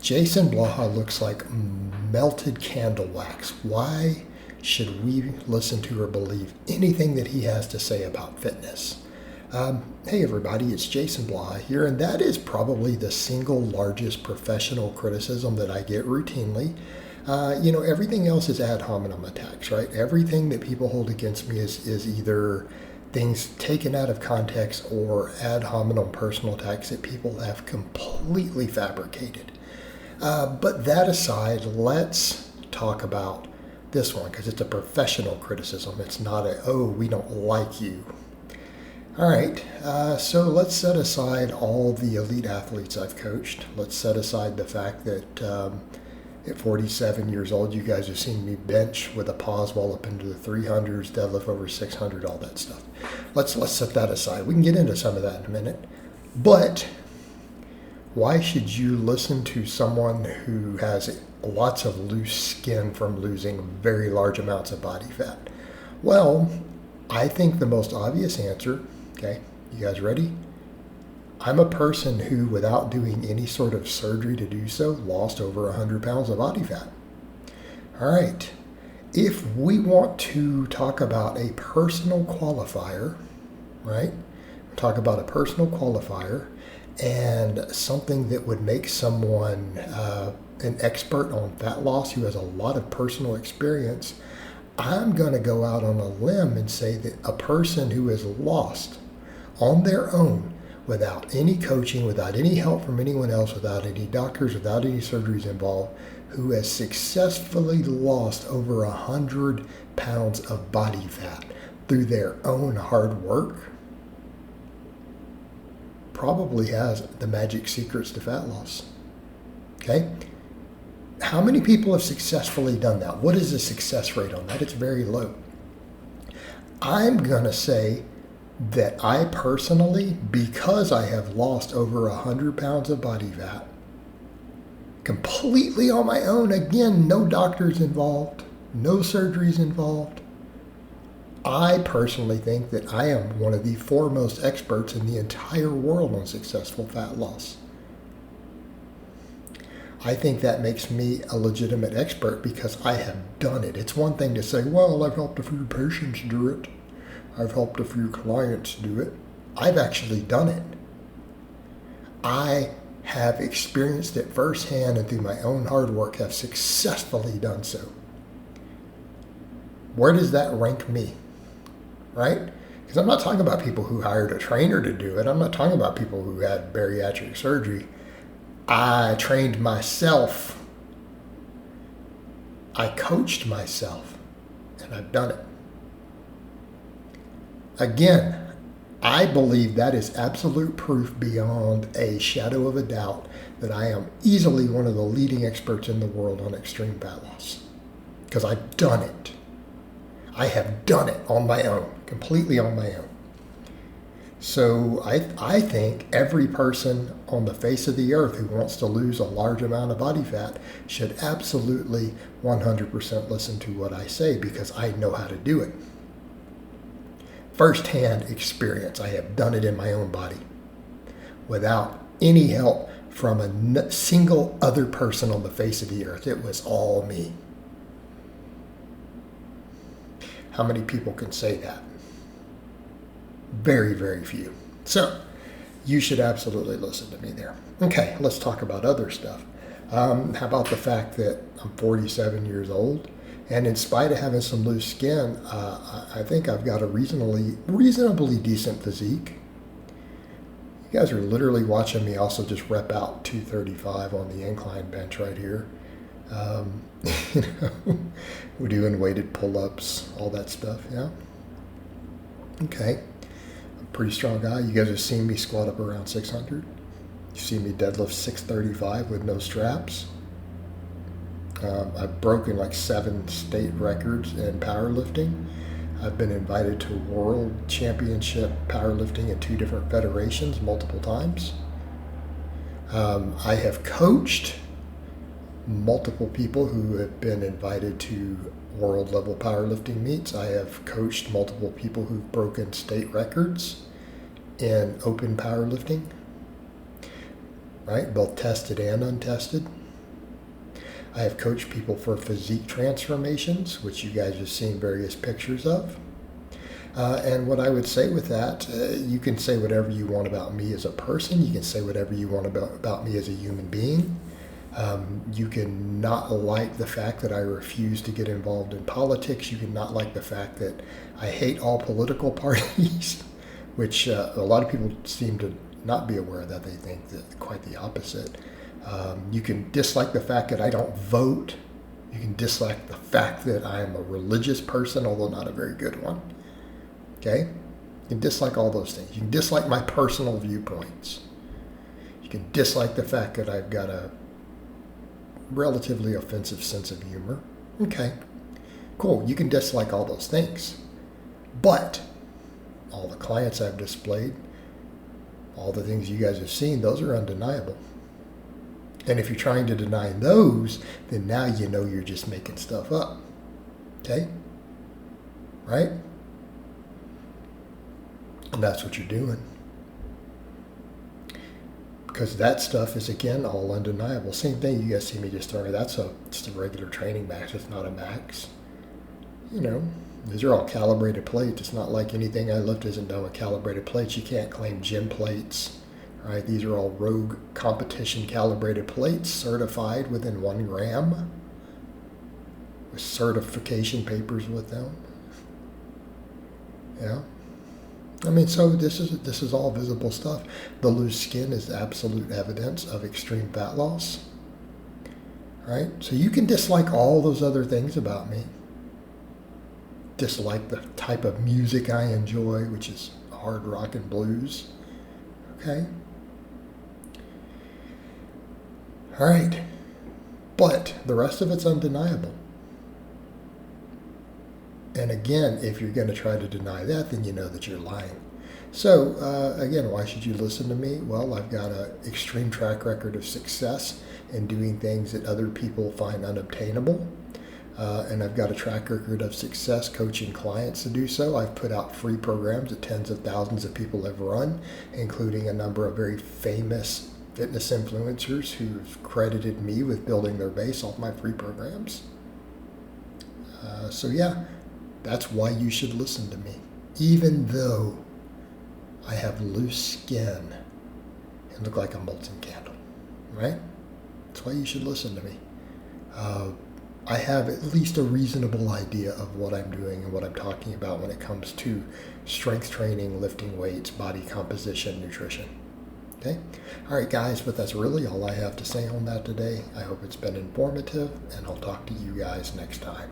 Jason Blaha looks like melted candle wax. Why should we listen to or believe anything that he has to say about fitness? Hey everybody, it's Jason Blaha here, and that is probably the single largest professional criticism that I get routinely. Everything else is ad hominem attacks, right? Everything that people hold against me is either things taken out of context or ad hominem personal attacks that people have completely fabricated. But that aside, let's talk about this one because it's a professional criticism. It's not we don't like you. All right, so let's set aside all the elite athletes I've coached. Let's set aside the fact that at 47 years old, you guys have seen me bench with a pause wall up into the 300s, deadlift over 600, all that stuff. Let's set that aside. We can get into some of that in a minute. But why should you listen to someone who has lots of loose skin from losing very large amounts of body fat? Well, I think the most obvious answer, okay, you guys ready? I'm a person who, without doing any sort of surgery to do so, lost over 100 pounds of body fat. All right, if we want to talk about a personal qualifier, right, talk about a personal qualifier and something that would make someone an expert on fat loss who has a lot of personal experience, I'm going to go out on a limb and say that a person who is lost on their own, without any coaching, without any help from anyone else, without any doctors, without any surgeries involved, who has successfully lost over 100 pounds of body fat through their own hard work, probably has the magic secrets to fat loss. Okay? How many people have successfully done that? What is the success rate on that? It's very low. I'm going to say that I personally, because I have lost over 100 pounds of body fat, completely on my own, again, no doctors involved, no surgeries involved, I personally think that I am one of the foremost experts in the entire world on successful fat loss. I think that makes me a legitimate expert because I have done it. It's one thing to say, well, I've helped a few patients do it. I've helped a few clients do it. I've actually done it. I have experienced it firsthand and through my own hard work have successfully done so. Where does that rank me? Right? Because I'm not talking about people who hired a trainer to do it. I'm not talking about people who had bariatric surgery. I trained myself. I coached myself, and I've done it. Again, I believe that is absolute proof beyond a shadow of a doubt that I am easily one of the leading experts in the world on extreme fat loss. Because I've done it. I have done it on my own, completely on my own. So I think every person on the face of the earth who wants to lose a large amount of body fat should absolutely 100% listen to what I say because I know how to do it. First-hand experience. I have done it in my own body without any help from a single other person on the face of the earth. It was all me. How many people can say that? Very, very few. So you should absolutely listen to me there. Okay, let's talk about other stuff. How about the fact that I'm 47 years old? And in spite of having some loose skin, I think I've got a reasonably decent physique. You guys are literally watching me also just rep out 235 on the incline bench right here. We're doing weighted pull-ups, all that stuff, yeah? Okay. I'm a pretty strong guy. You guys have seen me squat up around 600. You've seen me deadlift 635 with no straps. I've broken like 7 state records in powerlifting. I've been invited to World Championship powerlifting in 2 different federations multiple times. I have coached multiple people who have been invited to world level powerlifting meets. I have coached multiple people who've broken state records in open powerlifting, right? Both tested and untested. I have coached people for physique transformations, which you guys have seen various pictures of. And what I would say with that, you can say whatever you want about me as a person. You can say whatever you want about me as a human being. You can not like the fact that I refuse to get involved in politics. You can not like the fact that I hate all political parties, which a lot of people seem to not be aware of that. They think that quite the opposite. You can dislike the fact that I don't vote. You can dislike the fact that I am a religious person, although not a very good one. Okay? You can dislike all those things. You can dislike my personal viewpoints. You can dislike the fact that I've got a relatively offensive sense of humor. Okay, cool. You can dislike all those things. But all the clients I've displayed, all the things you guys have seen, those are undeniable. And if you're trying to deny those, then now you know you're just making stuff up. Okay? Right? And that's what you're doing. Because that stuff is, again, all undeniable. Same thing, you guys see me just throwing, that's just a regular training max. It's not a max. You know, these are all calibrated plates. It's not like anything I lift isn't done with calibrated plates. You can't claim gym plates. Right? These are all Rogue competition calibrated plates, certified within 1 gram, with certification papers with them. Yeah. I mean, so this is all visible stuff. The loose skin is absolute evidence of extreme fat loss. Right? So you can dislike all those other things about me. Dislike the type of music I enjoy, which is hard rock and blues. Okay? All right. But the rest of it's undeniable. And again, if you're going to try to deny that, then you know that you're lying. So, again, why should you listen to me? Well, I've got an extreme track record of success in doing things that other people find unobtainable. And I've got a track record of success coaching clients to do so. I've put out free programs that tens of thousands of people have run, including a number of very famous fitness influencers who've credited me with building their base off my free programs. So, yeah. That's why you should listen to me, even though I have loose skin and look like a molten candle, right? That's why you should listen to me. I have at least a reasonable idea of what I'm doing and what I'm talking about when it comes to strength training, lifting weights, body composition, nutrition. Okay? All right, guys, but that's really all I have to say on that today. I hope it's been informative, and I'll talk to you guys next time.